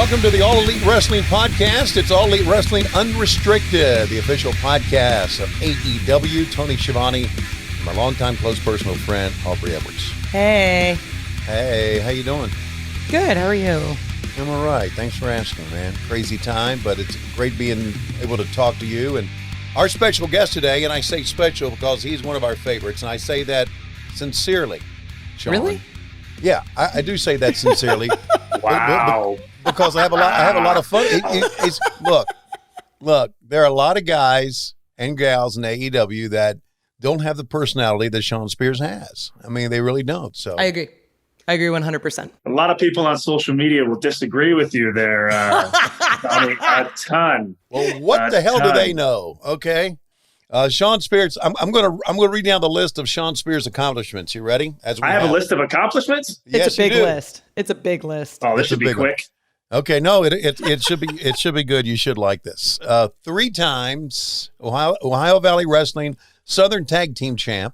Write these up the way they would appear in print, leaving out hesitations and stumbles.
Welcome to the All Elite Wrestling Podcast. It's All Elite Wrestling Unrestricted, the official podcast of AEW. Tony Schiavone, my longtime close personal friend, Aubrey Edwards. Hey. Hey, how you doing? Good, how are you? I'm all right. Thanks for asking, man. Crazy time, but it's great being able to talk to you. And our special guest today, and I say special because he's one of our favorites, and I say that sincerely, Shawn. Really? Yeah, I do say that sincerely. Wow. Because I have a lot of fun. Look, there are a lot of guys and gals in AEW that don't have the personality that Shawn Spears has. I mean, they really don't. So I agree 100%. A lot of people on social media will disagree with you there. I mean, a ton. Well, what the hell do they know? Okay. Shawn Spears, I'm going to read down the list of Shawn Spears' accomplishments. You ready? I have a list of accomplishments? Yes, it's a big list. It's a big list. Oh, this should be quick. Okay, no, it should be good. You should like this. 3 times Ohio Valley Wrestling Southern Tag Team Champ,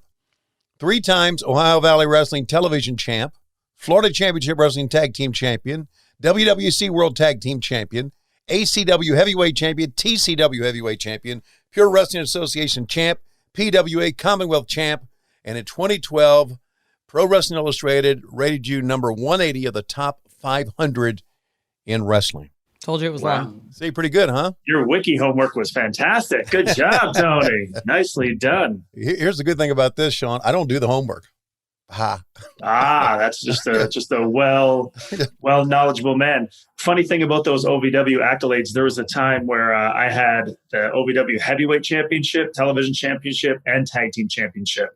3 times Ohio Valley Wrestling Television Champ, Florida Championship Wrestling Tag Team Champion, WWC World Tag Team Champion, ACW Heavyweight Champion, TCW Heavyweight Champion, Pure Wrestling Association Champ, PWA Commonwealth Champ, and in 2012, Pro Wrestling Illustrated rated you number 180 of the top 500 in wrestling. Told you it was long. See, pretty good, huh? Your wiki homework was fantastic. Good job, Tony. Nicely done. Here's the good thing about this, Shawn. I don't do the homework. Ha. That's just a well knowledgeable man. Funny thing about those OVW accolades, there was a time where I had the OVW Heavyweight Championship, Television Championship, and Tag Team Championship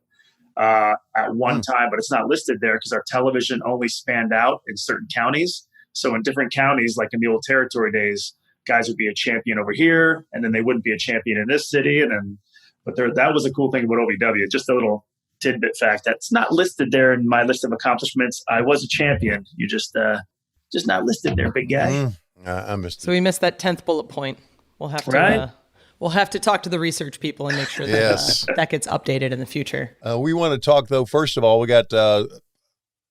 at one time, but it's not listed there because our television only spanned out in certain counties. So in different counties, like in the old territory days, guys would be a champion over here, and then they wouldn't be a champion in this city. But that was a cool thing about OVW. Just a little tidbit fact that's not listed there in my list of accomplishments. I was a champion. You just not listed there, big guy. I missed it. So we missed that 10th bullet point. We'll have to we'll have to talk to the research people and make sure that that gets updated in the future. We want to talk, though, first of all, we got a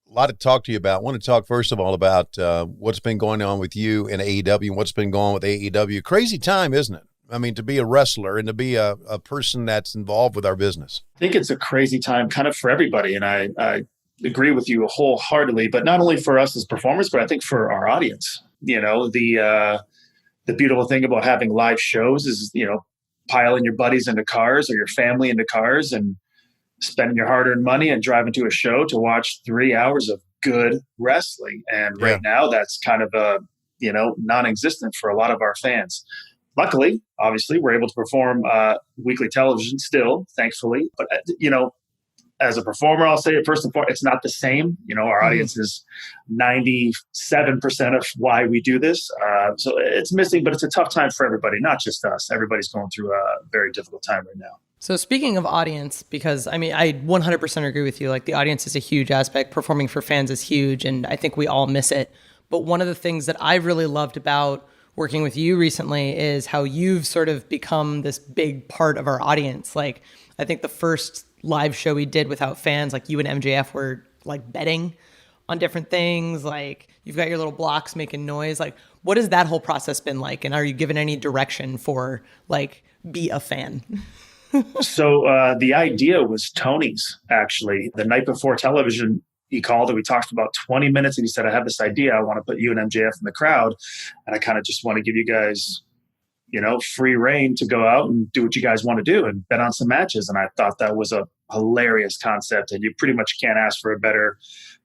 lot to talk to you about. I want to talk, first of all, about what's been going on with you in AEW and what's been going on with AEW. Crazy time, isn't it? I mean, to be a wrestler and to be a person that's involved with our business. I think it's a crazy time kind of for everybody. And I agree with you wholeheartedly, but not only for us as performers, but I think for our audience. You know, the beautiful thing about having live shows is, you know, piling your buddies into cars or your family into cars and spending your hard-earned money and driving to a show to watch 3 hours of good wrestling. And right now that's kind of non-existent for a lot of our fans. Luckily, obviously, we're able to perform weekly television still, thankfully. But, as a performer, I'll say it first and foremost, it's not the same. You know, our audience is 97% of why we do this. So it's missing, but it's a tough time for everybody, not just us. Everybody's going through a very difficult time right now. So speaking of audience, because I mean, I 100% agree with you. Like the audience is a huge aspect. Performing for fans is huge. And I think we all miss it. But one of the things that I really loved about working with you recently is how you've sort of become this big part of our audience. Like, I think the first live show we did without fans, like you and MJF were like betting on different things. Like you've got your little blocks making noise. Like, what has that whole process been like? And are you given any direction for like, be a fan? So the idea was Tony's, actually. The night before television, he called and we talked for about 20 minutes and he said, I have this idea. I want to put you and MJF in the crowd. And I kind of just want to give you guys, free reign to go out and do what you guys want to do and bet on some matches. And I thought that was a hilarious concept. And you pretty much can't ask for a better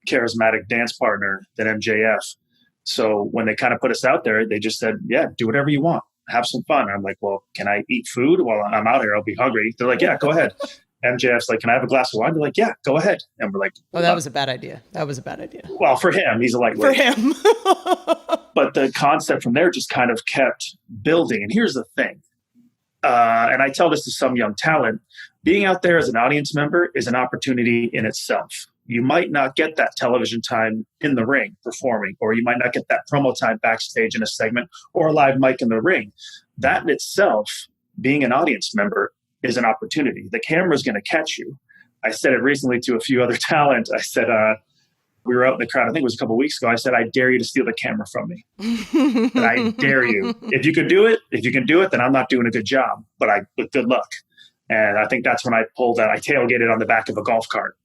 charismatic dance partner than MJF. So when they kind of put us out there, they just said, yeah, do whatever you want. Have some fun. I'm like, well, can I eat food while I'm out here? I'll be hungry. They're like, yeah, go ahead. MJF's like, can I have a glass of wine? They're like, yeah, go ahead. And we're like, oh, that was a bad idea. Well, for him, he's a lightweight. For him. But the concept from there just kind of kept building. And here's the thing. And I tell this to some young talent, being out there as an audience member is an opportunity in itself. You might not get that television time in the ring performing, or you might not get that promo time backstage in a segment or a live mic in the ring. That in itself, being an audience member, is an opportunity. The camera is going to catch you. I said it recently to a few other talent. I said, We were out in the crowd, I think it was a couple of weeks ago. I said, I dare you to steal the camera from me. And I dare you. If you can do it, then I'm not doing a good job, but good luck. And I think that's when I pulled out, I tailgated on the back of a golf cart.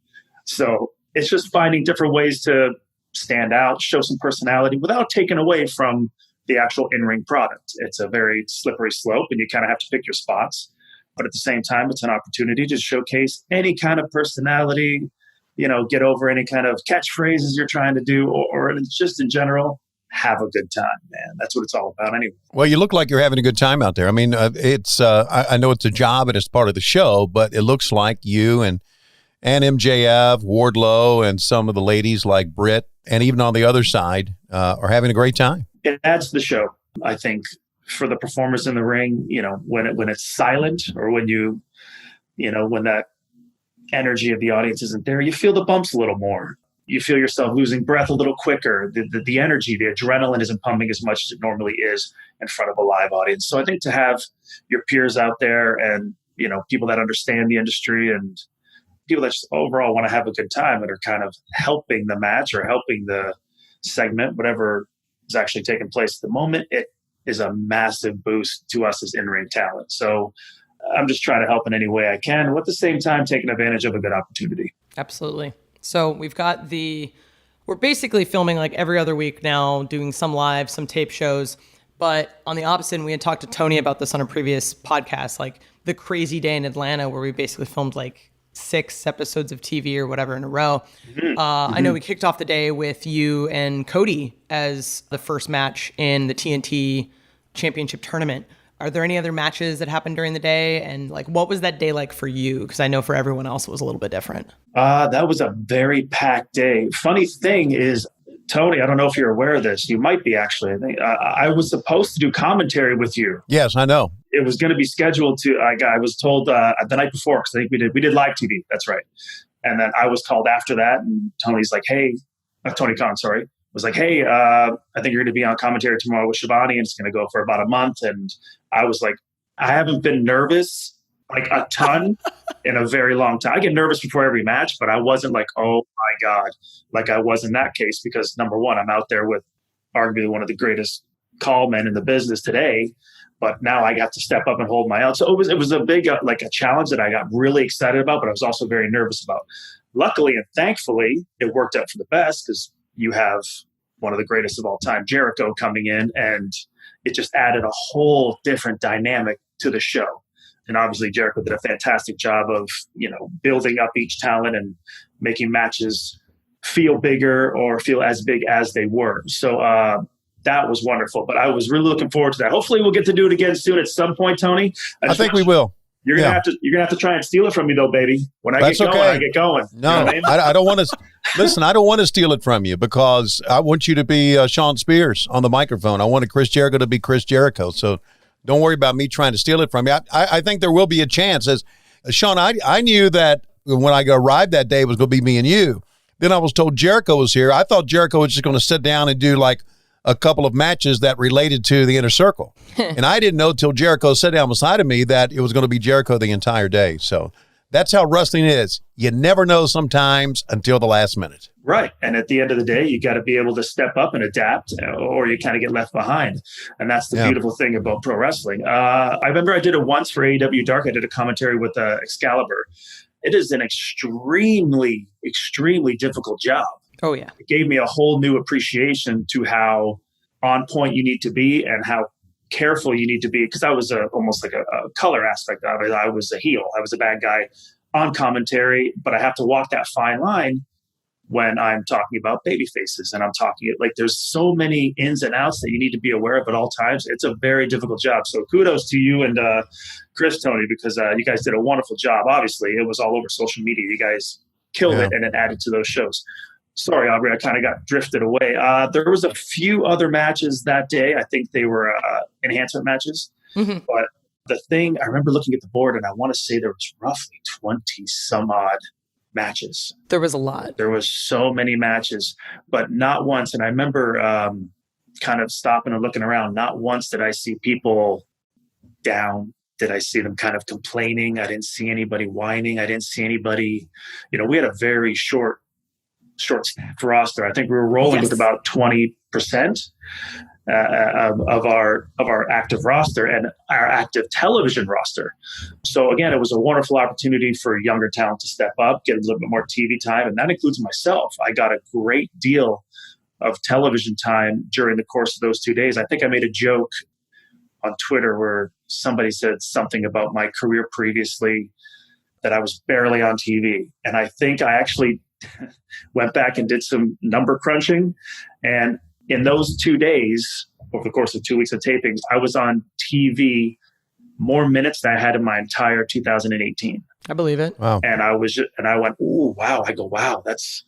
So it's just finding different ways to stand out, show some personality without taking away from the actual in-ring product. It's a very slippery slope and you kind of have to pick your spots. But at the same time, it's an opportunity to showcase any kind of personality, get over any kind of catchphrases you're trying to do, or just in general, have a good time, man. That's what it's all about anyway. Well, you look like you're having a good time out there. I mean, I know it's a job and it's part of the show, but it looks like you and MJF, Wardlow, and some of the ladies like Britt, and even on the other side, are having a great time. It adds to the show, I think, for the performers in the ring. When it's silent, or when when that energy of the audience isn't there, you feel the bumps a little more. You feel yourself losing breath a little quicker. The energy, the adrenaline isn't pumping as much as it normally is in front of a live audience. So I think to have your peers out there and, people that understand the industry and people that just overall want to have a good time and are kind of helping the match or helping the segment, whatever is actually taking place at the moment, it is a massive boost to us as in-ring talent. So I'm just trying to help in any way I can, while at the same time taking advantage of a good opportunity. Absolutely. So we've got we're basically filming like every other week now, doing some live, some tape shows. But on the opposite, and we had talked to Tony about this on a previous podcast, like the crazy day in Atlanta where we basically filmed like 6 episodes of TV or whatever in a row. I know we kicked off the day with you and Cody as the first match in the TNT Championship Tournament. Are there any other matches that happened during the day? And like, what was that day like for you? Because I know for everyone else, it was a little bit different. That was a very packed day. Funny thing is, Tony, I don't know if you're aware of this. You might be, actually. I think I was supposed to do commentary with you. Yes, I know. It was going to be scheduled to, I was told the night before, because I think we did live TV. That's right. And then I was called after that. And Tony's like, hey, Tony Khan, sorry. Was like, hey, I think you're going to be on commentary tomorrow with Shivani, and it's going to go for about a month. And I was like, I haven't been nervous like a ton in a very long time. I get nervous before every match, but I wasn't like, oh my God, like I was in that case, because number one, I'm out there with arguably one of the greatest call men in the business today. But now I got to step up and hold my own. So it was a big, like a challenge that I got really excited about, but I was also very nervous about. Luckily and thankfully, it worked out for the best, because you have one of the greatest of all time, Jericho, coming in, and it just added a whole different dynamic to the show. And obviously Jericho did a fantastic job of, building up each talent and making matches feel bigger or feel as big as they were. So that was wonderful. But I was really looking forward to that. Hopefully we'll get to do it again soon at some point, Tony. I think we will. You're gonna have to try and steal it from me, though, baby. When I get going, I get going. No, you know what I mean? I don't want to. Listen, I don't want to steal it from you, because I want you to be Shawn Spears on the microphone. I wanted Chris Jericho to be Chris Jericho. So don't worry about me trying to steal it from you. I think there will be a chance. As Shawn, I knew that when I arrived that day, it was going to be me and you. Then I was told Jericho was here. I thought Jericho was just going to sit down and do like a couple of matches that related to the Inner Circle. And I didn't know till Jericho sat down beside of me that it was going to be Jericho the entire day. So that's how wrestling is. You never know sometimes until the last minute. Right. And at the end of the day, you got to be able to step up and adapt, or you kind of get left behind. And that's the beautiful thing about pro wrestling. I remember I did it once for AEW Dark. I did a commentary with Excalibur. It is an extremely, extremely difficult job. Oh, yeah. It gave me a whole new appreciation to how on point you need to be and how careful you need to be. Because I was almost like a color aspect of it. I was a heel. I was a bad guy on commentary, but I have to walk that fine line when I'm talking about baby faces. And I'm talking like there's so many ins and outs that you need to be aware of at all times. It's a very difficult job. So kudos to you and Chris, Tony, because you guys did a wonderful job. Obviously, it was all over social media. You guys killed it, and it added to those shows. Sorry, Aubrey, I kind of got drifted away. There was a few other matches that day. I think they were enhancement matches. Mm-hmm. But the thing, I remember looking at the board, and I want to say there was roughly 20 some odd matches. There was a lot. There was so many matches, but not once. And I remember kind of stopping and looking around. Not once did I see people down. Did I see them kind of complaining? I didn't see anybody whining. I didn't see anybody, we had a very short short-staffed roster. I think we were rolling with about 20% of our active roster and our active television roster. So again, it was a wonderful opportunity for younger talent to step up, get a little bit more TV time, and that includes myself. I got a great deal of television time during the course of those 2 days. I think I made a joke on Twitter where somebody said something about my career previously, that I was barely on TV. And I think I actually went back and did some number crunching. And in those 2 days, over the course of 2 weeks of tapings, I was on TV more minutes than I had in my entire 2018. I believe it. Wow. And I went, ooh, wow. I go, wow, that's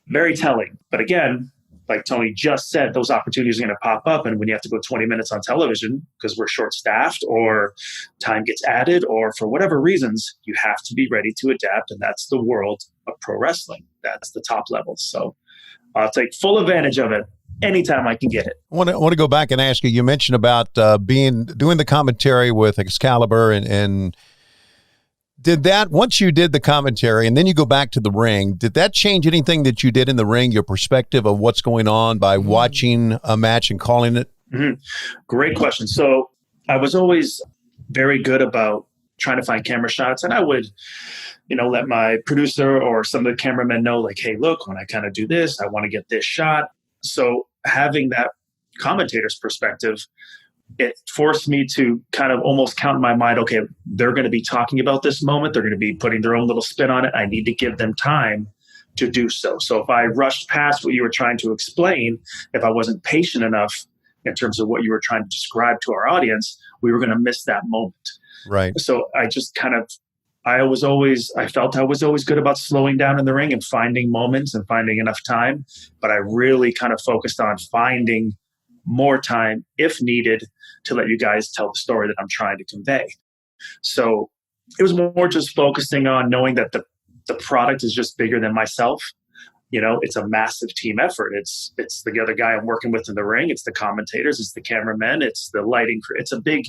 very telling. But again, like Tony just said, those opportunities are going to pop up. And when you have to go 20 minutes on television because we're short-staffed or time gets added or for whatever reasons, you have to be ready to adapt. And that's the world of pro wrestling. That's the top level. So I'll take full advantage of it anytime I can get it. I want to go back and ask you, you mentioned about doing the commentary with Excalibur and did that, once you did the commentary and then you go back to the ring, did that change anything that you did in the ring, your perspective of what's going on by watching a match and calling it? Mm-hmm. Great question. So I was always very good about trying to find camera shots, and I would, let my producer or some of the cameramen know, like, hey, look, when I kind of do this, I want to get this shot. So having that commentator's perspective, it forced me to kind of almost count in my mind, okay, they're going to be talking about this moment. They're going to be putting their own little spin on it. I need to give them time to do so. So if I rushed past what you were trying to explain, if I wasn't patient enough in terms of what you were trying to describe to our audience, we were going to miss that moment. Right. So I just I felt I was always good about slowing down in the ring and finding moments and finding enough time. But I really kind of focused on finding more time if needed to let you guys tell the story that I'm trying to convey. So it was more just focusing on knowing that the product is just bigger than myself. It's a massive team effort. It's the other guy I'm working with in the ring. It's the commentators. It's the cameramen. It's the lighting crew. It's a big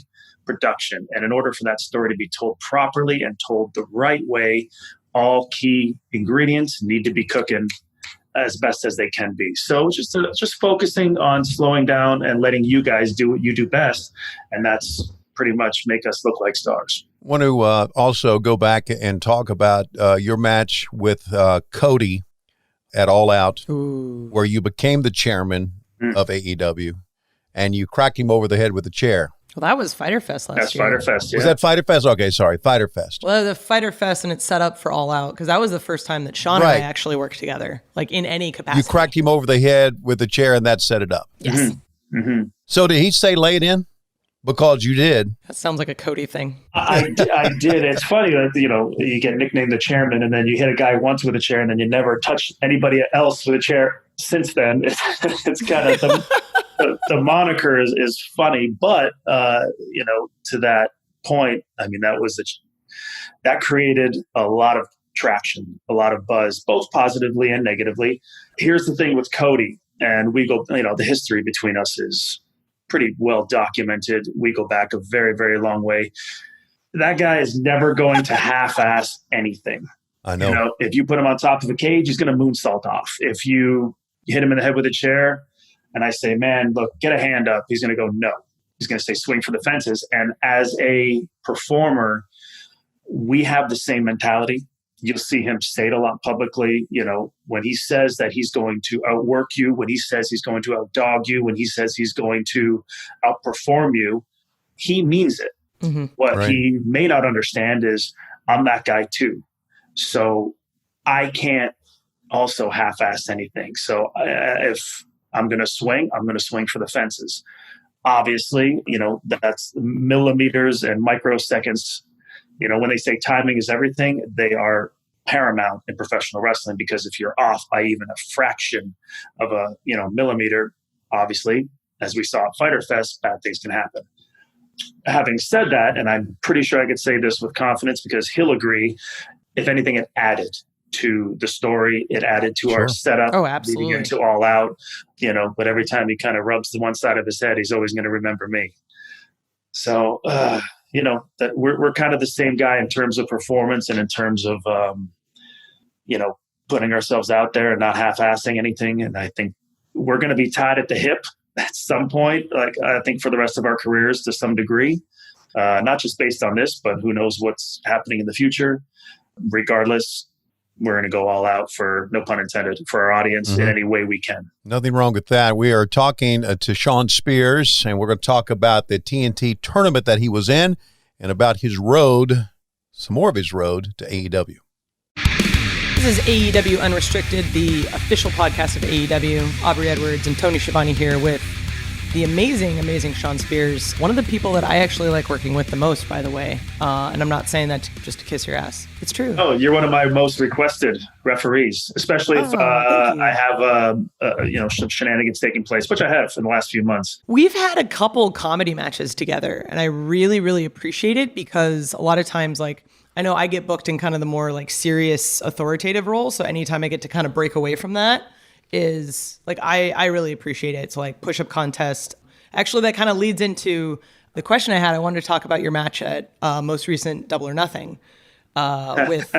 production. And in order for that story to be told properly and told the right way, all key ingredients need to be cooking as best as they can be. So just focusing on slowing down and letting you guys do what you do best. And that's pretty much make us look like stars. I want to also go back and talk about your match with Cody at All Out, where you became the chairman of AEW and you cracked him over the head with a chair. Well, that was Fyter Fest last year. That's Fyter Fest, yeah. Was that Fyter Fest? Okay, sorry, Fyter Fest. Well, the Fyter Fest, and it's set up for All Out, because that was the first time that Shawn and I actually worked together, like in any capacity. You cracked him over the head with the chair, and that set it up. Yes. Mm-hmm. Mm-hmm. So did he say lay it in? Because you did. That sounds like a Cody thing. I did. It's funny that, you get nicknamed the chairman, and then you hit a guy once with a chair, and then you never touch anybody else with a chair since then. It's kind of the moniker is funny, but to that point, I mean, that created a lot of traction, a lot of buzz, both positively and negatively. Here's the thing with Cody, and we go, the history between us is pretty well documented. We go back a very, very long way. That guy is never going to half-ass anything. I know. If you put him on top of a cage, he's going to moonsault off. If you hit him in the head with a chair, and I say, man, look, get a hand up, he's going to go, no. He's going to say, swing for the fences. And as a performer, we have the same mentality. You'll see him say it a lot publicly. When he says that he's going to outwork you, when he says he's going to outdog you, when he says he's going to outperform you, he means it. Mm-hmm. What he may not understand is I'm that guy too. So I can't also half-ass anything. So if I'm going to swing for the fences. Obviously, that's millimeters and microseconds. When they say timing is everything, they are paramount in professional wrestling, because if you're off by even a fraction of a, millimeter, obviously, as we saw at Fyter Fest, bad things can happen. Having said that, and I'm pretty sure I could say this with confidence because he'll agree, if anything, it added to the story, it added to our setup. Oh, absolutely. Leading into All Out, but every time he kind of rubs the one side of his head, he's always going to remember me. So, that we're kind of the same guy in terms of performance and in terms of, putting ourselves out there and not half-assing anything. And I think we're going to be tied at the hip at some point, like I think for the rest of our careers to some degree, not just based on this, but who knows what's happening in the future. Regardless, we're going to go all out for, no pun intended, for our audience in any way we can. Nothing wrong with that. We are talking to Shawn Spears, and we're going to talk about the TNT tournament that he was in and about his road, some more of his road to AEW. This is AEW Unrestricted, the official podcast of AEW. Aubrey Edwards and Tony Schiavone here with the amazing Shawn Spears. One of the people that I actually like working with the most, by the way. And I'm not saying that just to kiss your ass. It's true. Oh, you're one of my most requested referees, especially if I have some shenanigans taking place, which I have in the last few months. We've had a couple comedy matches together, and I really, really appreciate it because a lot of times, like, I know I get booked in kind of the more like serious authoritative role. So anytime I get to kind of break away from that is like, I really appreciate it. So like push-up contest. Actually, that kind of leads into the question I had. I wanted to talk about your match at most recent Double or Nothing with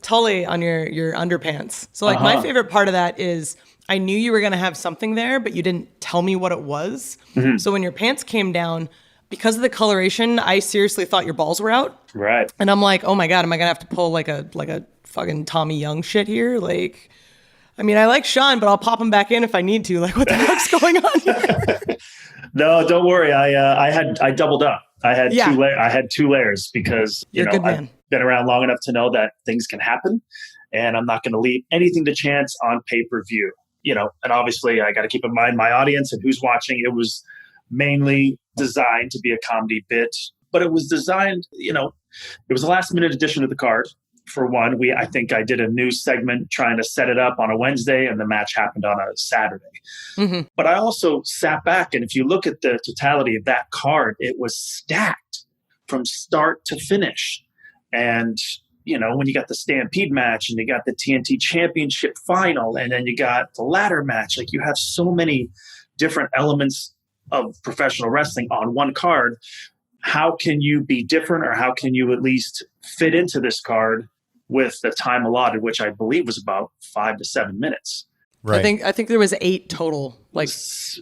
Tully on your underpants. So like my favorite part of that is I knew you were going to have something there, but you didn't tell me what it was. Mm-hmm. So when your pants came down, because of the coloration, I seriously thought your balls were out. Right. And I'm like, oh my God, am I going to have to pull like a fucking Tommy Young shit here? Like, I mean, I like Shawn, but I'll pop him back in if I need to. Like, what the fuck's going on here? No, don't worry. I doubled up. I had two layers because, You're a good man. I've been around long enough to know that things can happen and I'm not going to leave anything to chance on pay-per-view, and obviously I got to keep in mind my audience and who's watching. It was mainly designed to be a comedy bit, but it was designed, it was a last minute addition to the card. For one, I think I did a news segment trying to set it up on a Wednesday and the match happened on a Saturday. Mm-hmm. But I also sat back and if you look at the totality of that card, it was stacked from start to finish. And, when you got the Stampede match and you got the TNT Championship final and then you got the ladder match, like you have so many different elements of professional wrestling on one card. How can you be different or how can you at least fit into this card with the time allotted, which I believe was about 5 to 7 minutes. Right. I think there was 8 total, like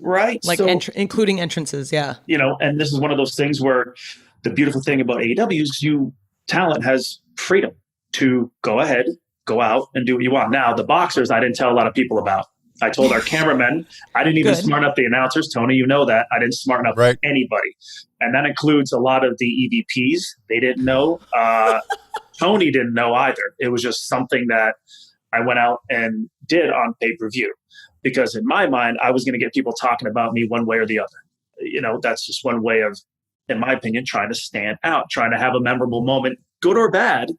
right, like including entrances. Yeah. And this is one of those things where the beautiful thing about AEW is talent has freedom to go ahead, go out and do what you want. Now the boxers, I didn't tell a lot of people about. I told our cameramen, I didn't even smarten up the announcers. Tony, you know that. I didn't smarten up anybody. And that includes a lot of the EVPs. They didn't know. Tony didn't know either. It was just something that I went out and did on pay-per-view. Because in my mind, I was going to get people talking about me one way or the other. That's just one way of, in my opinion, trying to stand out, trying to have a memorable moment, good or bad,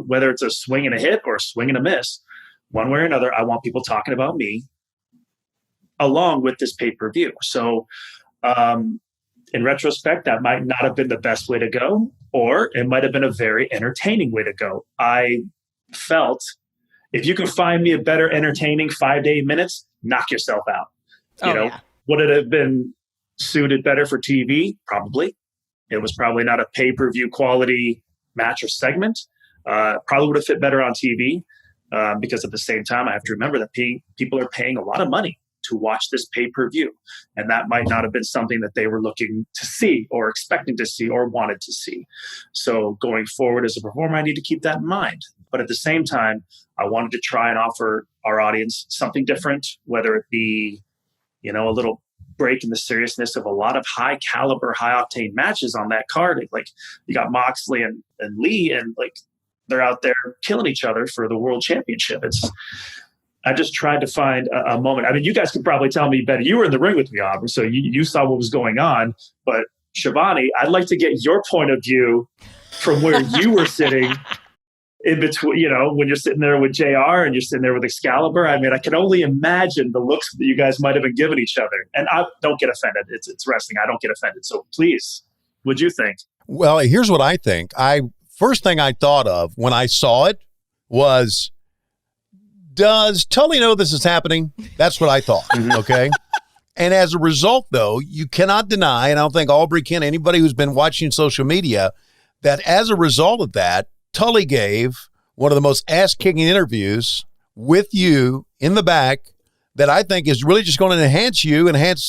whether it's a swing and a hit or a swing and a miss. One way or another, I want people talking about me along with this pay-per-view. So in retrospect, that might not have been the best way to go, or it might have been a very entertaining way to go. I felt if you can find me a better entertaining 5 to 8 minutes, knock yourself out. Would it have been suited better for TV? Probably. It was probably not a pay-per-view quality match or segment. Probably would have fit better on TV. Because at the same time, I have to remember that people are paying a lot of money to watch this pay-per-view. And that might not have been something that they were looking to see or expecting to see or wanted to see. So going forward as a performer, I need to keep that in mind. But at the same time, I wanted to try and offer our audience something different, whether it be, a little break in the seriousness of a lot of high caliber, high octane matches on that card. Like you got Moxley and Lee and like, they're out there killing each other for the world championship. I just tried to find a moment. I mean, you guys could probably tell me better. You were in the ring with me, Aubrey, so you saw what was going on. But Schiavone, I'd like to get your point of view from where you were sitting in between, when you're sitting there with JR and you're sitting there with Excalibur. I mean, I can only imagine the looks that you guys might have been giving each other. And I don't get offended. It's wrestling. I don't get offended. So please, what'd you think? Well, here's what I think. First thing I thought of when I saw it was, does Tully know this is happening? That's what I thought, okay? And as a result, though, you cannot deny, and I don't think Aubrey can, anybody who's been watching social media, that as a result of that, Tully gave one of the most ass-kicking interviews with you in the back that I think is really just going to enhance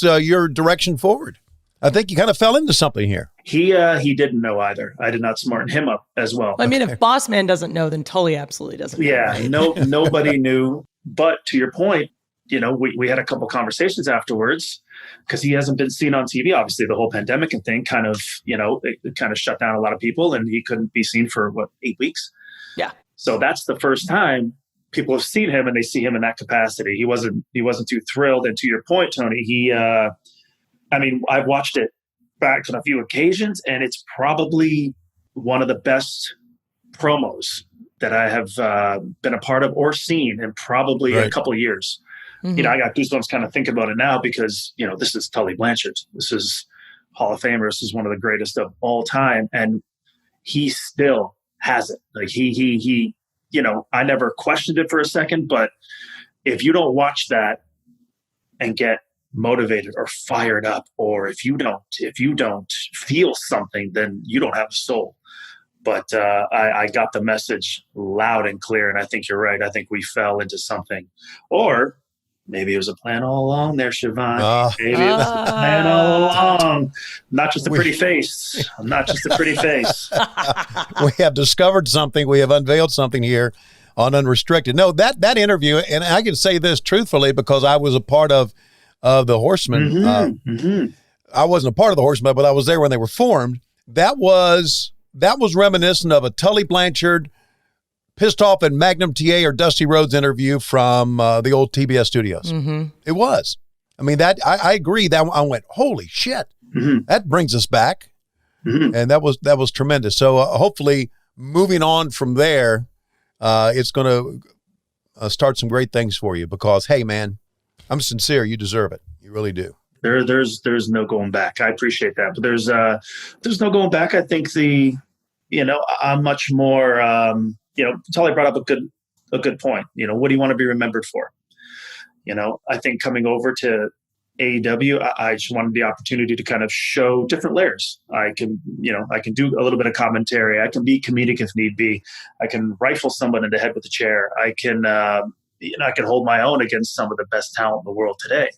your direction forward. I think you kind of fell into something here. He didn't know either. I did not smarten him up as well. I mean, if Boss Man doesn't know, then Tully absolutely doesn't know. Yeah, right? Nobody knew. But to your point, we had a couple conversations afterwards because he hasn't been seen on TV. Obviously, the whole pandemic and thing kind of, it kind of shut down a lot of people, and he couldn't be seen for 8 weeks. Yeah. So that's the first time people have seen him, and they see him in that capacity. He wasn't too thrilled. And to your point, Tony, I've watched it back on a few occasions, and it's probably one of the best promos that I have been a part of or seen in probably a couple of years. Mm-hmm. I got goosebumps kind of thinking about it now because, this is Tully Blanchard. This is Hall of Famer. This is one of the greatest of all time. And he still has it. Like he I never questioned it for a second, but if you don't watch that and get motivated or fired up, or if you don't feel something, then you don't have a soul. But I got the message loud and clear, and I think you're right. I think we fell into something, or maybe it was a plan all along there, Siobhan. Maybe it was a plan all along. Not just a pretty face. Not just a pretty face. We have discovered something. We have unveiled something here on Unrestricted. No, that interview, and I can say this truthfully because I was a part of the Horsemen. Mm-hmm. I wasn't a part of the Horsemen, but I was there when they were formed. That was reminiscent of a Tully Blanchard pissed off at Magnum TA or Dusty Rhodes interview from the old TBS studios. Mm-hmm. It was. I mean, that I agree. That I went, holy shit, that brings us back, and that was tremendous. So hopefully, moving on from there, it's going to start some great things for you because, hey, man, I'm sincere. You deserve it. You really do. There's no going back. I appreciate that, but there's no going back. I think I'm much more. Tully brought up a good point. What do you want to be remembered for? I think coming over to AEW, I just wanted the opportunity to kind of show different layers. I can do a little bit of commentary. I can be comedic if need be. I can rifle someone in the head with a chair. I can hold my own against some of the best talent in the world today.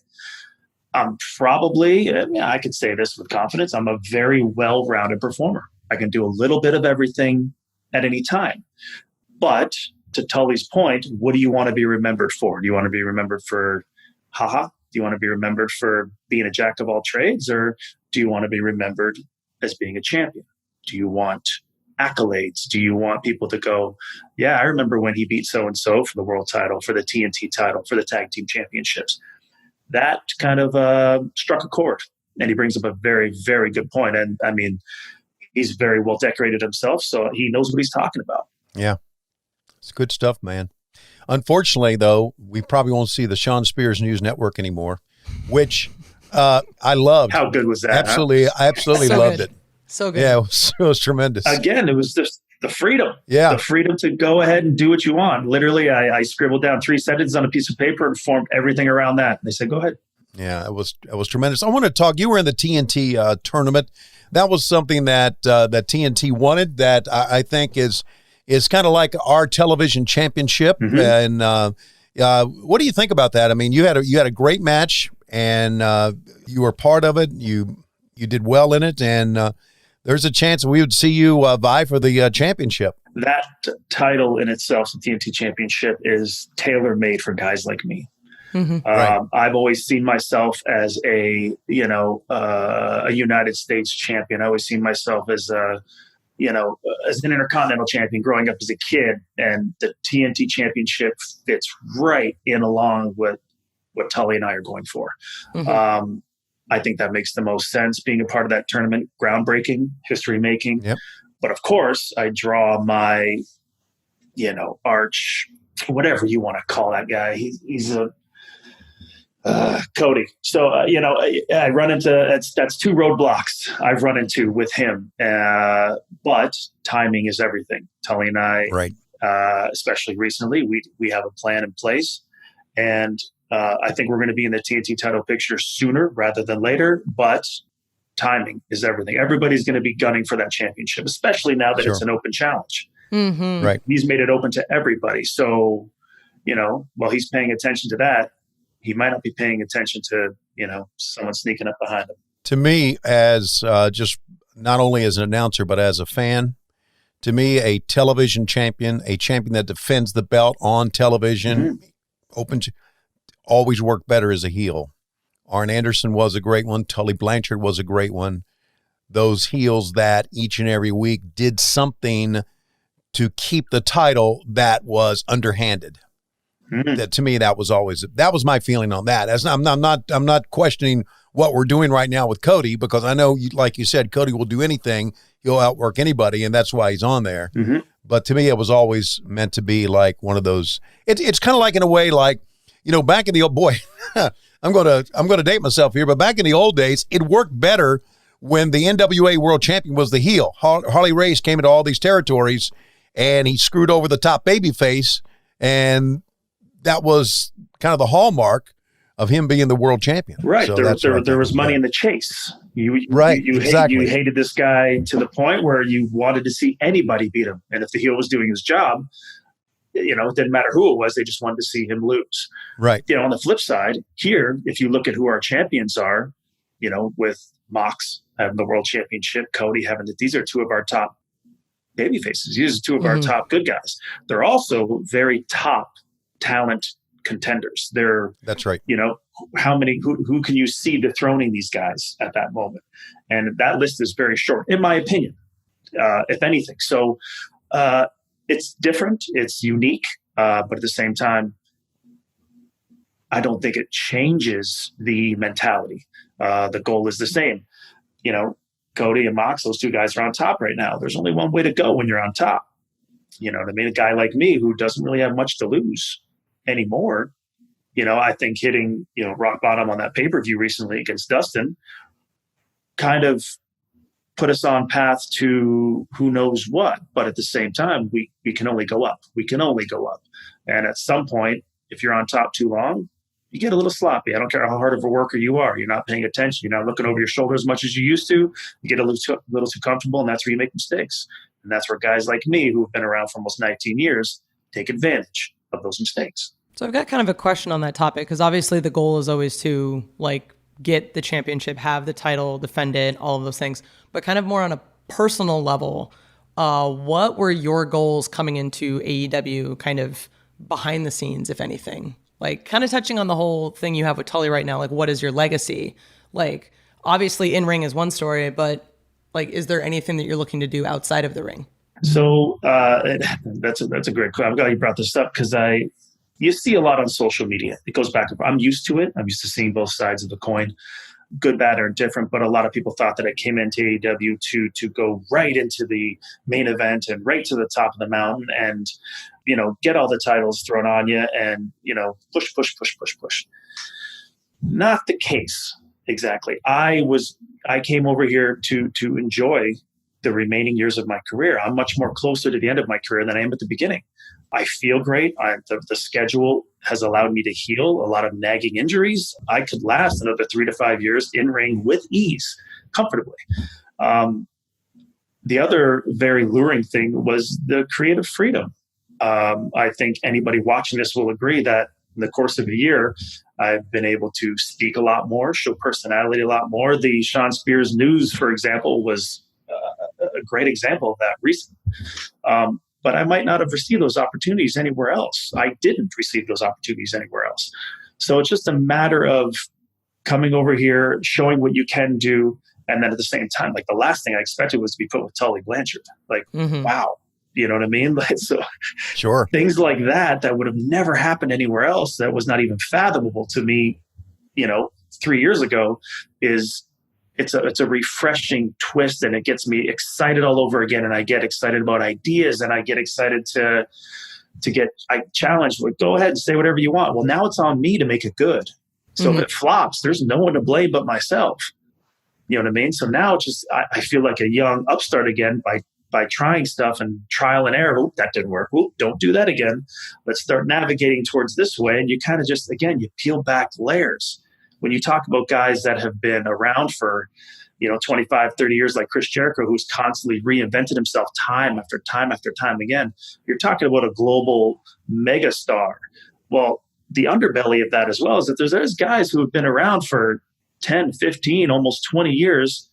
I'm probably, I could say this with confidence, I'm a very well-rounded performer. I can do a little bit of everything at any time. But to Tully's point, what do you want to be remembered for? Do you want to be remembered for haha? Do you want to be remembered for being a jack of all trades? Or do you want to be remembered as being a champion? Do you want accolades? Do you want people to go, yeah, I remember when he beat so-and-so for the world title, for the TNT title, for the tag team championships? That kind of struck a chord. And he brings up a very, very good point. And I mean, he's very well decorated himself, so he knows what he's talking about. Yeah. It's good stuff, man. Unfortunately, though, we probably won't see the Shawn Spears News Network anymore, which I loved. How good was that? Absolutely. Huh? I absolutely so loved good. it. So good. Yeah, it was tremendous. Again, it was just the freedom. Yeah. The freedom to go ahead and do what you want. Literally, I scribbled down 3 sentences on a piece of paper and formed everything around that. And they said, go ahead. Yeah, it was tremendous. I want to talk. You were in the TNT tournament. That was something that TNT wanted. That I think is kind of like our television championship. Mm-hmm. And what do you think about that? I mean, you had a great match, and you were part of it. You did well in it, and there's a chance we would see you vie for the championship. That title in itself, the TNT Championship, is tailor-made for guys like me. Mm-hmm. Right. I've always seen myself as a United States champion. I always seen myself as as an intercontinental champion growing up as a kid, and the TNT Championship fits right in along with what Tully and I are going for. Mm-hmm. I think that makes the most sense, being a part of that tournament, groundbreaking, history making. Yep. But of course, I draw my, arch, whatever you want to call that guy. He's a Cody. So, I run into, that's 2 roadblocks I've run into with him. But timing is everything. Tully and I, right. Especially recently, we have a plan in place, and I think we're going to be in the TNT title picture sooner rather than later, but timing is everything. Everybody's going to be gunning for that championship, especially now that it's an open challenge. Mm-hmm. Right. He's made it open to everybody. So, while he's paying attention to that, he might not be paying attention to, someone sneaking up behind him. To me, as just not only as an announcer, but as a fan, to me, a television champion, a champion that defends the belt on television, always work better as a heel. Arn Anderson was a great one. Tully Blanchard was a great one. Those heels that each and every week did something to keep the title that was underhanded. That to me, that was my feeling on that. As I'm not questioning what we're doing right now with Cody, because I know, like you said, Cody will do anything. He'll outwork anybody, and that's why he's on there. Mm-hmm. But to me, it was always meant to be like one of those. It's kind of like, in a way, like, back in the old boy. I'm gonna date myself here, but back in the old days, it worked better when the NWA World Champion was the heel. Harley Race came into all these territories, and he screwed over the top babyface, and that was kind of the hallmark of him being the world champion. Right. So there was money in the chase. You exactly. You hated this guy to the point where you wanted to see anybody beat him. And if the heel was doing his job, it didn't matter who it was. They just wanted to see him lose. Right. On the flip side, here, if you look at who our champions are, with Mox having the world championship, Cody having these are two of our top baby faces. These are two of our top good guys. They're also very top talent contenders. That's right. Who can you see dethroning these guys at that moment? And that list is very short, in my opinion, if anything. So it's different, it's unique, but at the same time, I don't think it changes the mentality. The goal is the same. Cody and Mox, those two guys are on top right now. There's only one way to go when you're on top. You know what I mean? A guy like me who doesn't really have much to lose anymore, I think hitting, rock bottom on that pay-per-view recently against Dustin kind of put us on path to who knows what. But at the same time, we can only go up. We can only go up. And at some point, if you're on top too long, you get a little sloppy. I don't care how hard of a worker you are. You're not paying attention. You're not looking over your shoulder as much as you used to. You get a little too comfortable, and that's where you make mistakes. And that's where guys like me, who have been around for almost 19 years, take advantage of those mistakes. So I've got kind of a question on that topic, because obviously the goal is always to get the championship, have the title, defend it, all of those things. But kind of more on a personal level, what were your goals coming into AEW, kind of behind the scenes, if anything? Kind of touching on the whole thing you have with Tully right now, what is your legacy? Obviously in-ring is one story, but is there anything that you're looking to do outside of the ring? So that's a great question. I'm glad you brought this up, because you see a lot on social media. It goes back and forth. I'm used to it. I'm used to seeing both sides of the coin, good, bad, or indifferent. But a lot of people thought that I came into AEW to go right into the main event and right to the top of the mountain and, get all the titles thrown on you and, push. Not the case. Exactly. I came over here to enjoy the remaining years of my career. I'm much more closer to the end of my career than I am at the beginning. I feel great. The schedule has allowed me to heal a lot of nagging injuries. I could last another 3 to 5 years in ring with ease, comfortably. The other very luring thing was the creative freedom. I think anybody watching this will agree that in the course of a year, I've been able to speak a lot more, show personality a lot more. The Shawn Spears News, for example, was a great example of that recently. But I might not have received those opportunities anywhere else. I didn't receive those opportunities anywhere else. So it's just a matter of coming over here, showing what you can do. And then at the same time, the last thing I expected was to be put with Tully Blanchard. Wow. You know what I mean? So sure. Things like that would have never happened anywhere else. That was not even fathomable to me, 3 years ago. It's a refreshing twist, and it gets me excited all over again. And I get excited about ideas, and I get excited to get challenged. Go ahead and say whatever you want. Well, now it's on me to make it good. So if it flops, there's no one to blame but myself. You know what I mean? So now it's just, I feel like a young upstart again by trying stuff and trial and error. Oop, that didn't work. Oop, don't do that again. Let's start navigating towards this way. And you kind of just, again, you peel back layers. When you talk about guys that have been around for, 25, 30 years like Chris Jericho, who's constantly reinvented himself time after time after time again. You're talking about a global megastar. Well, the underbelly of that as well is that there's guys who have been around for 10, 15, almost 20 years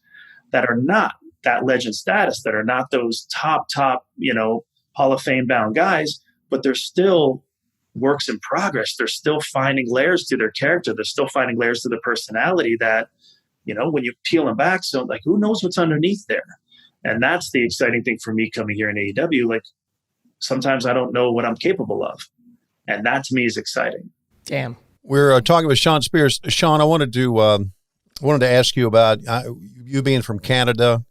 that are not that legend status, that are not those top, Hall of Fame bound guys, but they're still works in progress. They're still finding layers to their character. They're still finding layers to their personality that, when you peel them back, so like, who knows what's underneath there? And that's the exciting thing for me coming here in AEW. Like, sometimes I don't know what I'm capable of. And that to me is exciting. Damn. We're talking with Shawn Spears. Shawn, I wanted to ask you about you being from Canada,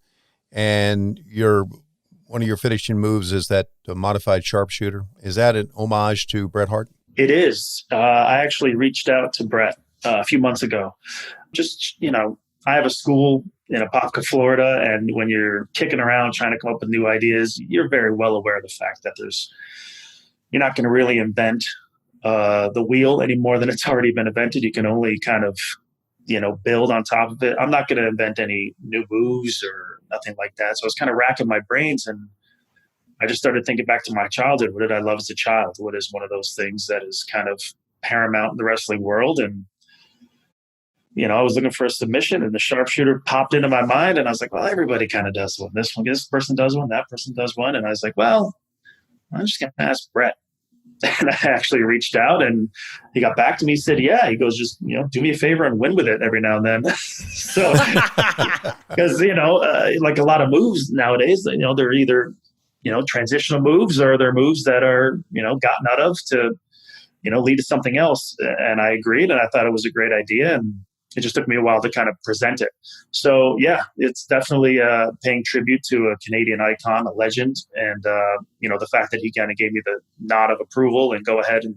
and one of your finishing moves is that modified sharpshooter. Is that an homage to Bret Hart? It is. I actually reached out to Bret a few months ago. Just, I have a school in Apopka, Florida, and when you're kicking around trying to come up with new ideas, you're very well aware of the fact that you're not going to really invent the wheel any more than it's already been invented. You can only kind of, build on top of it. I'm not going to invent any new moves or nothing like that. So I was kind of racking my brains, and I just started thinking back to my childhood. What did I love as a child? What is one of those things that is kind of paramount in the wrestling world? And, I was looking for a submission, and the sharpshooter popped into my mind, and I was like, well, everybody kind of does one. This person does one, that person does one. And I was like, well, I'm just going to ask Bret. And I actually reached out, and he got back to me. He said, yeah, he goes, just, do me a favor and win with it every now and then. So, because, like a lot of moves nowadays, they're either, transitional moves, or they're moves that are, gotten out of to, lead to something else. And I agreed, and I thought it was a great idea. And it just took me a while to kind of present it. So, yeah, it's definitely paying tribute to a Canadian icon, a legend. And, the fact that he kind of gave me the nod of approval and go ahead, and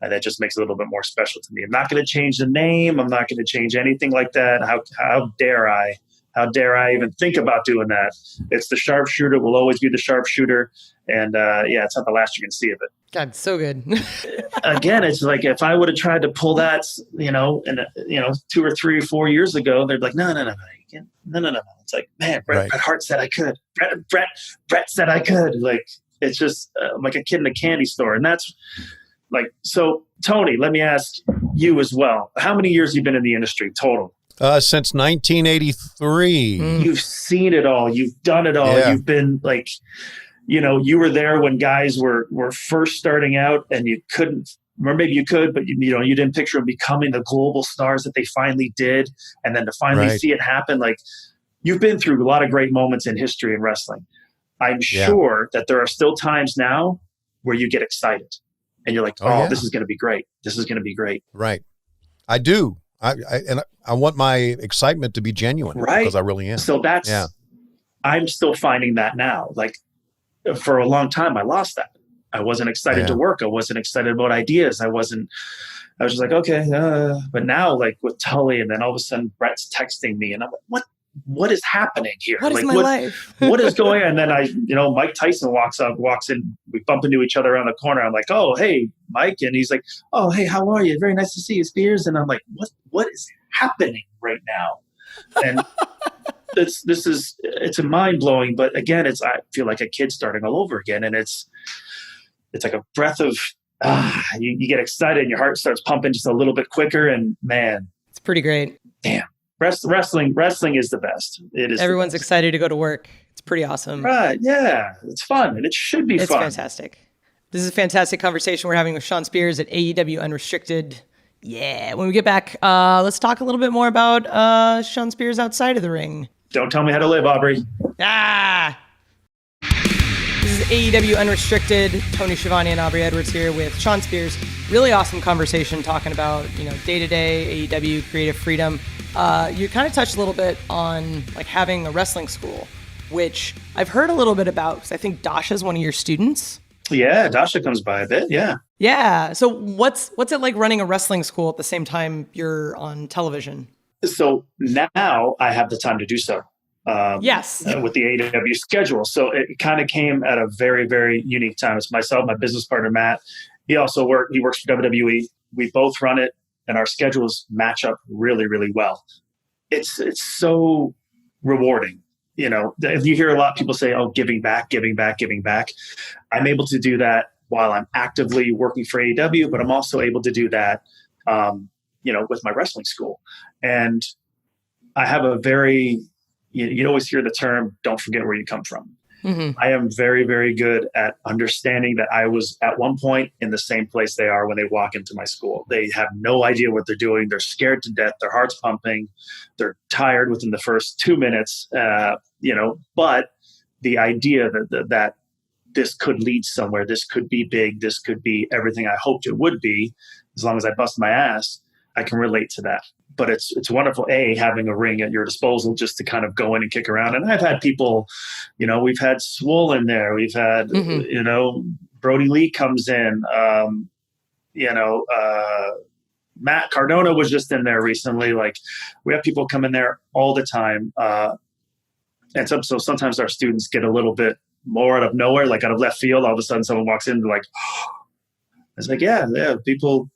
that just makes it a little bit more special to me. I'm not going to change the name. I'm not going to change anything like that. How dare I? How dare I even think about doing that? It's the sharpshooter, will always be the sharpshooter. And it's not the last you're going to see of it. God, so good. Again, it's like if I would have tried to pull that, 2 or 3 or 4 years ago, they'd be like, no. No. It's like, man, Bret Hart said I could. Bret said I could. Like, it's just like a kid in a candy store. And that's like, so Tony, let me ask you as well. How many years have you been in the industry total? Since 1983. You've seen it all. You've done it all. Yeah. You've been like, you were there when guys were first starting out, and you couldn't, or maybe you could, but you didn't picture them becoming the global stars that they finally did. And then to finally see it happen, like, you've been through a lot of great moments in history in wrestling. I'm sure that there are still times now where you get excited and you're like, this is going to be great. This is going to be great. Right. I do. I want my excitement to be genuine, right? Because I really am. So I'm still finding that now. Like, for a long time, I lost that. I wasn't excited to work. I wasn't excited about ideas. I was just like, okay. But now, like with Tully, and then all of a sudden Bret's texting me, and I'm like, what is happening here? What is my life? What is going on? And then Mike Tyson walks in, we bump into each other around the corner. I'm like, oh, hey, Mike. And he's like, oh, hey, how are you? Very nice to see you, Spears. And I'm like, what is happening right now? And it's a mind blowing, but again, I feel like a kid starting all over again. And it's like a breath of, you get excited and your heart starts pumping just a little bit quicker. And man, it's pretty great. Damn. Wrestling is the best. It is. Everyone's excited to go to work. It's pretty awesome. Right. Yeah. It's fun, and it should be fun. It's fantastic. This is a fantastic conversation we're having with Shawn Spears at AEW Unrestricted. Yeah. When we get back, let's talk a little bit more about Shawn Spears outside of the ring. Don't tell me how to live, Aubrey. This is AEW Unrestricted. Tony Schiavone and Aubrey Edwards here with Shawn Spears. Really awesome conversation talking about, day-to-day AEW creative freedom. You kind of touched a little bit on like having a wrestling school, which I've heard a little bit about because I think Dasha's one of your students. Yeah, Dasha comes by a bit. Yeah. Yeah. So what's it like running a wrestling school at the same time you're on television? So now I have the time to do so. Yes. With the AEW schedule. So it kind of came at a very, very unique time. It's myself, my business partner, Matt. He works for WWE. We both run it, and our schedules match up really, really well. It's so rewarding. If you hear a lot of people say, oh, giving back, giving back, giving back. I'm able to do that while I'm actively working for AEW, but I'm also able to do that, with my wrestling school. And I have a very, you always hear the term, don't forget where you come from. Mm-hmm. I am very, very good at understanding that I was at one point in the same place they are when they walk into my school. They have no idea what they're doing. They're scared to death. Their heart's pumping. They're tired within the first 2 minutes, but the idea that this could lead somewhere, this could be big, this could be everything I hoped it would be, as long as I bust my ass, I can relate to that. But it's wonderful, having a ring at your disposal just to kind of go in and kick around. And I've had people, we've had Swole in there. We've had, Brody Lee comes in. Matt Cardona was just in there recently. Like, we have people come in there all the time. And so sometimes our students get a little bit more out of nowhere, like out of left field. All of a sudden someone walks in and they're like, it's like, yeah, people,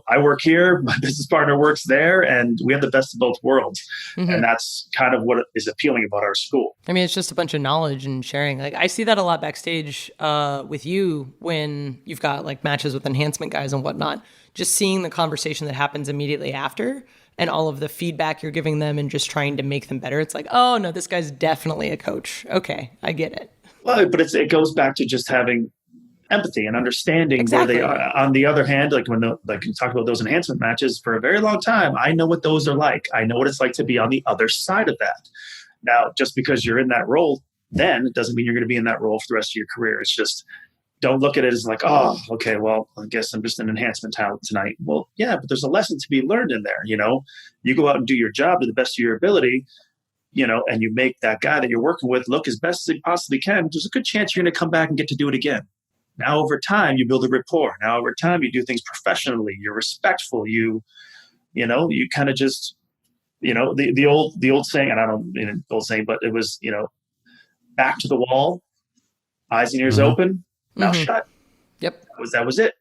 I work here, my business partner works there, and we have the best of both worlds. Mm-hmm. And that's kind of what is appealing about our school. I mean, it's just a bunch of knowledge and sharing. Like, I see that a lot backstage with you when you've got like matches with enhancement guys and whatnot, just seeing the conversation that happens immediately after and all of the feedback you're giving them and just trying to make them better. It's like, oh no, this guy's definitely a coach. Okay, I get it. Well, but it goes back to just having empathy and understanding exactly. Where they are. On the other hand, like you talk about those enhancement matches for a very long time, I know what those are like. I know what it's like to be on the other side of that. Now, just because you're in that role, then it doesn't mean you're going to be in that role for the rest of your career. It's just, don't look at it as like, oh, okay, well, I guess I'm just an enhancement talent tonight. Well, yeah, but there's a lesson to be learned in there. You go out and do your job to the best of your ability, and you make that guy that you're working with look as best as he possibly can. There's a good chance you're going to come back and get to do it again. Now, over time, you build a rapport. Now, over time, you do things professionally. You're respectful. You kind of just, the old saying, and I don't mean an old saying, but it was, back to the wall, eyes and ears open, mouth shut. Yep. That was it.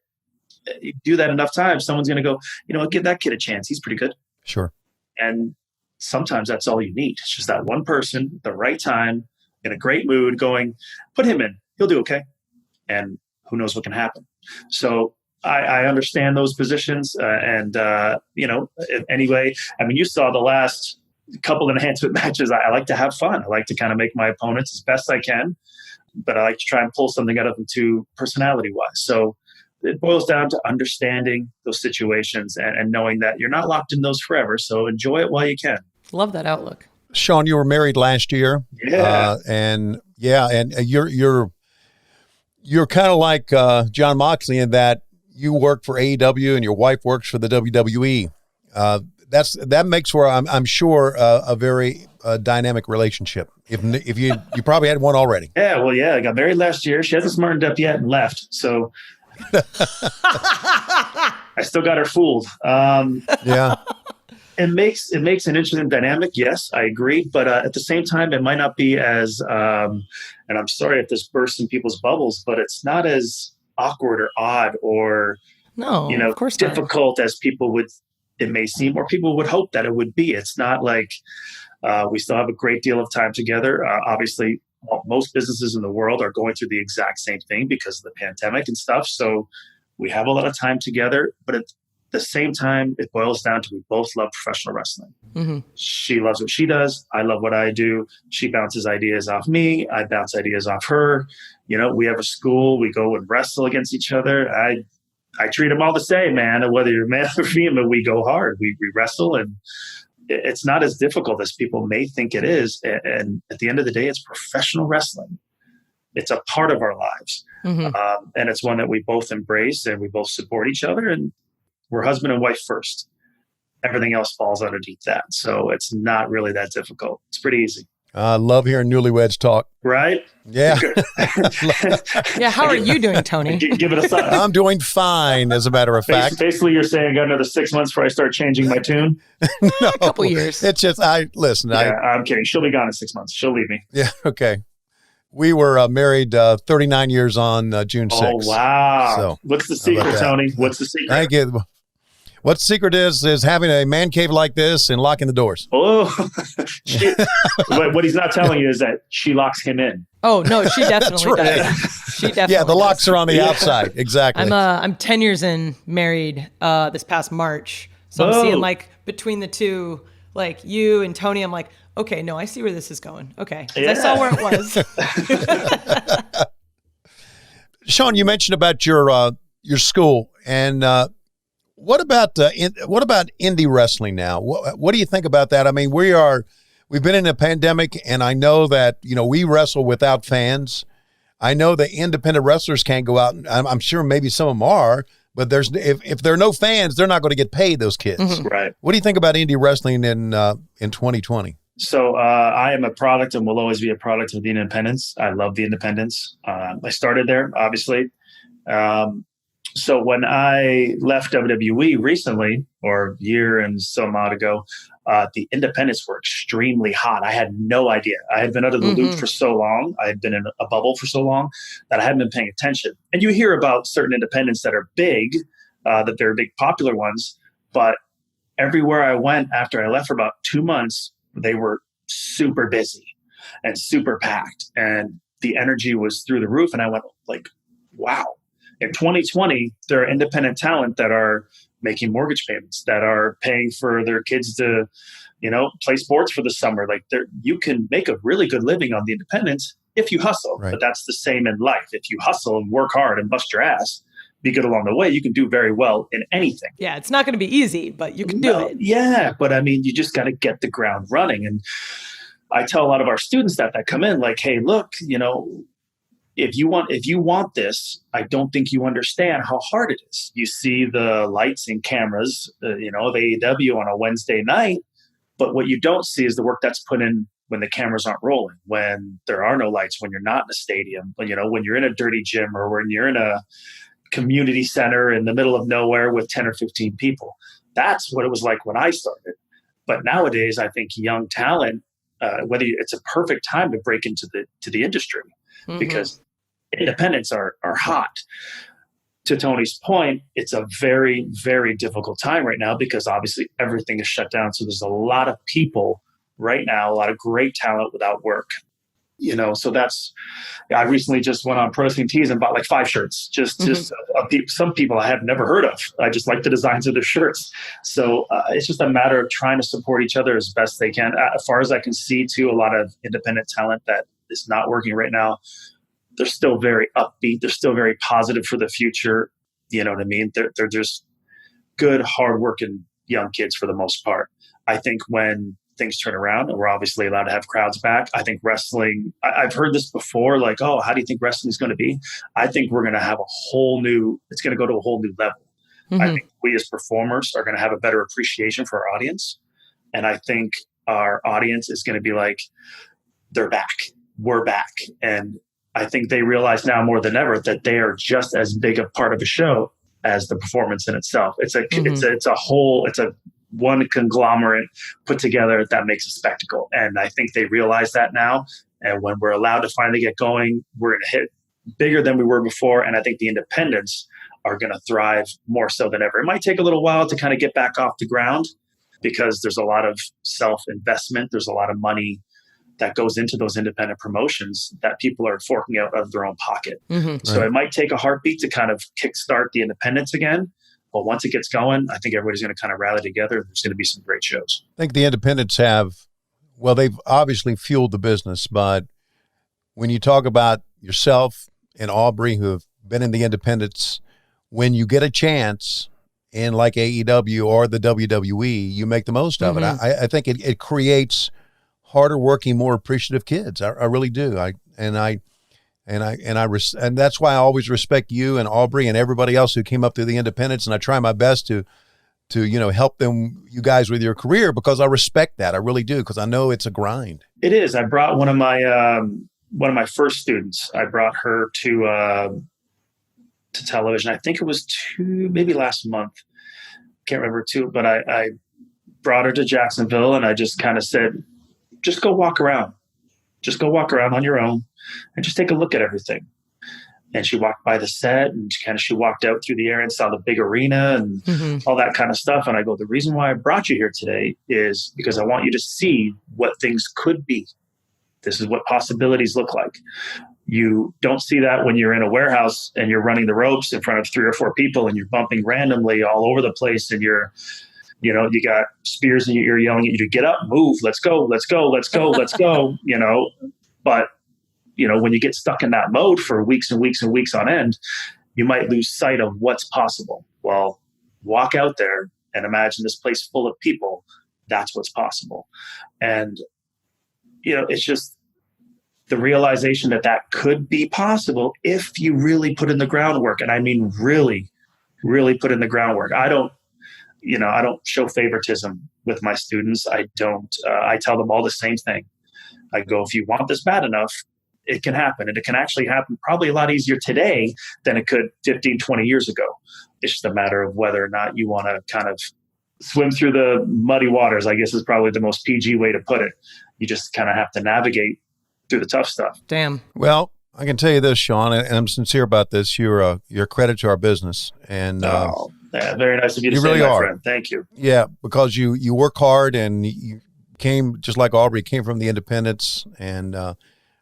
You do that enough times, someone's going to go, give that kid a chance. He's pretty good. Sure. And sometimes that's all you need. It's just that one person at the right time, in a great mood, going, put him in. He'll do okay. And who knows what can happen. So I understand those positions. Anyway, I mean, you saw the last couple of enhancement matches. I like to have fun. I like to kind of make my opponents as best I can, but I like to try and pull something out of them too, personality-wise. So it boils down to understanding those situations and knowing that you're not locked in those forever. So enjoy it while you can. Love that outlook. Shawn, you were married last year. Yeah. And you're kind of like Jon Moxley in that you work for AEW and your wife works for the WWE. That makes for, I'm sure, a very dynamic relationship. If you probably had one already. Yeah, well, I got married last year. She hasn't smartened up yet and left. So I still got her fooled. Yeah. It makes an interesting dynamic. Yes, I agree. But at the same time, it might not be as, and I'm sorry if this bursts in people's bubbles, but it's not as awkward or odd or, of course difficult as it may seem, or people would hope that it would be. It's not like we still have a great deal of time together. Obviously, most businesses in the world are going through the exact same thing because of the pandemic and stuff. So we have a lot of time together, but at the same time, it boils down to we both love professional wrestling. Mm-hmm. She loves what she does. I love what I do. She bounces ideas off me. I bounce ideas off her. We have a school. We go and wrestle against each other. I treat them all the same, man. Whether you're male or female, we go hard. We wrestle, and it's not as difficult as people may think it is. And at the end of the day, it's professional wrestling. It's a part of our lives. Mm-hmm. And it's one that we both embrace and we both support each other. And we're husband and wife first. Everything else falls underneath that. So it's not really that difficult. It's pretty easy. I love hearing newlyweds talk. Right? Yeah. Yeah. How are you doing, Tony? Give it a sign. I'm doing fine, as a matter of fact. Basically, you're saying I got another 6 months before I start changing my tune? No, a couple years. It's just, listen. Yeah, I'm kidding. She'll be gone in 6 months. She'll leave me. Yeah. Okay. We were married 39 years on June 6th. Oh, wow. So, what's the secret, Tony? What's the secret? Thank you. What secret is having a man cave like this and locking the doors? Oh, what he's not telling you is that she locks him in. Oh no, she definitely right. does. She definitely the locks are on the outside. Exactly. I'm 10 years in, married this past March. So I'm seeing like between the two, like you and Tony, I'm like, okay, no, I see where this is going. Okay. I saw where it was. Shawn, you mentioned about your school, and what about indie wrestling now? What do you think about that? I mean, we've been in a pandemic, and I know that we wrestle without fans. I know the independent wrestlers can't go out, and I'm sure maybe some of them are, but if there are no fans, they're not going to get paid. Those kids, right? What do you think about indie wrestling in 2020? So I am a product and will always be a product of the independents. I love the independents. I started there, obviously. So when I left WWE recently, or a year and some odd ago, the independents were extremely hot. I had no idea. I had been out of the loop for so long. I had been in a bubble for so long that I hadn't been paying attention. And you hear about certain independents that are big, that they're big popular ones. But everywhere I went after I left for about 2 months, they were super busy and super packed. And the energy was through the roof. And I went like, wow. In 2020, there are independent talent that are making mortgage payments, that are paying for their kids to, play sports for the summer. Like you can make a really good living on the independents if you hustle. Right. But that's the same in life. If you hustle and work hard and bust your ass, be good along the way, you can do very well in anything. Yeah, it's not going to be easy, but you can do it. Yeah, but I mean, you just got to get the ground running. And I tell a lot of our students that come in like, hey, look, if you want this, I don't think you understand how hard it is. You see the lights and cameras, of AEW on a Wednesday night, but what you don't see is the work that's put in when the cameras aren't rolling, when there are no lights, when you're not in a stadium, when you're in a dirty gym or when you're in a community center in the middle of nowhere with 10 or 15 people. That's what it was like when I started. But nowadays, I think young talent, it's a perfect time to break into the industry because independents are hot. To Tony's point, it's a very, very difficult time right now because obviously everything is shut down. So there's a lot of people right now, a lot of great talent without work. So I recently just went on Pro Wrestling Tees and bought like 5 shirts, some people I have never heard of. I just like the designs of their shirts. So it's just a matter of trying to support each other as best they can. As far as I can see too, a lot of independent talent that is not working right now, they're still very upbeat. They're still very positive for the future. You know what I mean? They're just good, hardworking young kids for the most part. I think when things turn around and we're obviously allowed to have crowds back, I think wrestling, I've heard this before, like, oh, how do you think wrestling is going to be? I think we're going to have it's going to go to a whole new level. I think we as performers are going to have a better appreciation for our audience. And I think our audience is going to be like, they're back. We're back. And I think they realize now more than ever that they are just as big a part of a show as the performance in itself. It's a one conglomerate put together that makes a spectacle. And I think they realize that now. And when we're allowed to finally get going, we're going to hit bigger than we were before. And I think the independents are going to thrive more so than ever. It might take a little while to kind of get back off the ground because there's a lot of self-investment. There's a lot of money that goes into those independent promotions that people are forking out of their own pocket. So it might take a heartbeat to kind of kickstart the independents again. But once it gets going, I think everybody's going to kind of rally together. There's going to be some great shows. I think the independents they've obviously fueled the business, but when you talk about yourself and Aubrey, who have been in the independents, when you get a chance in like AEW or the WWE, you make the most of it. I think it creates harder working, more appreciative kids. I really do. And that's why I always respect you and Aubrey and everybody else who came up through the independents. And I try my best to help you guys with your career because I respect that. I really do. Because I know it's a grind. It is. I brought one of my first students. I brought her to television. I think it was maybe last month. Can't remember but I brought her to Jacksonville and I just kind of said, just go walk around. Just go walk around on your own and just take a look at everything. And she walked by the set and she walked out through the area and saw the big arena and all that kind of stuff. And I go, the reason why I brought you here today is because I want you to see what things could be. This is what possibilities look like. You don't see that when you're in a warehouse and you're running the ropes in front of 3 or 4 people and you're bumping randomly all over the place and you got Spears and you're yelling at you to get up, move, let's go, let's go, let's go, let's go, But, when you get stuck in that mode for weeks and weeks and weeks on end, you might lose sight of what's possible. Well, walk out there and imagine this place full of people. That's what's possible. And, it's just the realization that could be possible if you really put in the groundwork. And I mean, really, really put in the groundwork. I don't show favoritism with my students. I tell them all the same thing. I go, if you want this bad enough, it can happen. And it can actually happen probably a lot easier today than it could 15, 20 years ago. It's just a matter of whether or not you want to kind of swim through the muddy waters, I guess is probably the most PG way to put it. You just kind of have to navigate through the tough stuff. Damn. Well, I can tell you this, Shawn, and I'm sincere about this. You're a credit to our business. And yeah, very nice of you to say, really my are. friend. Thank you. Yeah, because you work hard and you came, just like Aubrey, came from the independents. And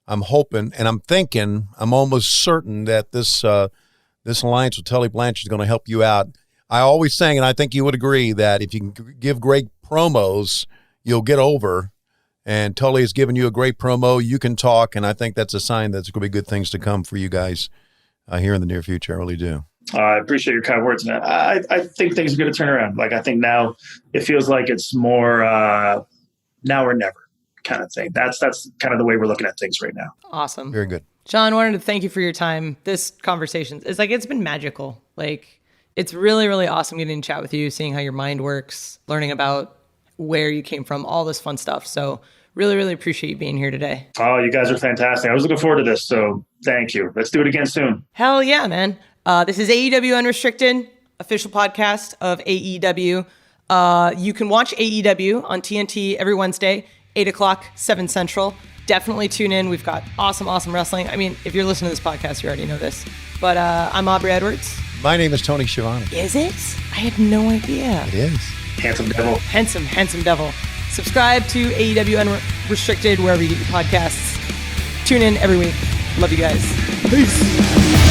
I'm hoping and I'm thinking, I'm almost certain that this alliance with Tully Blanchard is going to help you out. I always saying, and I think you would agree, that if you can give great promos, you'll get over. And Tully has given you a great promo. You can talk, and I think that's a sign that there's going to be good things to come for you guys here in the near future. I really do. I appreciate your kind words, man. I think things are going to turn around. Like, I think now it feels like it's more now or never kind of thing. That's kind of the way we're looking at things right now. Awesome. Very good. Shawn, I wanted to thank you for your time. This conversation, it's been magical. Like, it's really, really awesome getting to chat with you, seeing how your mind works, learning about where you came from, all this fun stuff. So really, really appreciate you being here today. Oh, you guys are fantastic. I was looking forward to this. So thank you. Let's do it again soon. Hell yeah, man. This is AEW Unrestricted, official podcast of AEW. You can watch AEW on TNT every Wednesday, 8 o'clock, 7 Central. Definitely tune in. We've got awesome, awesome wrestling. I mean, if you're listening to this podcast, you already know this. But I'm Aubrey Edwards. My name is Tony Schiavone. Is it? I had no idea. It is. Handsome devil. Handsome devil. Subscribe to AEW Unrestricted wherever you get your podcasts. Tune in every week. Love you guys. Peace.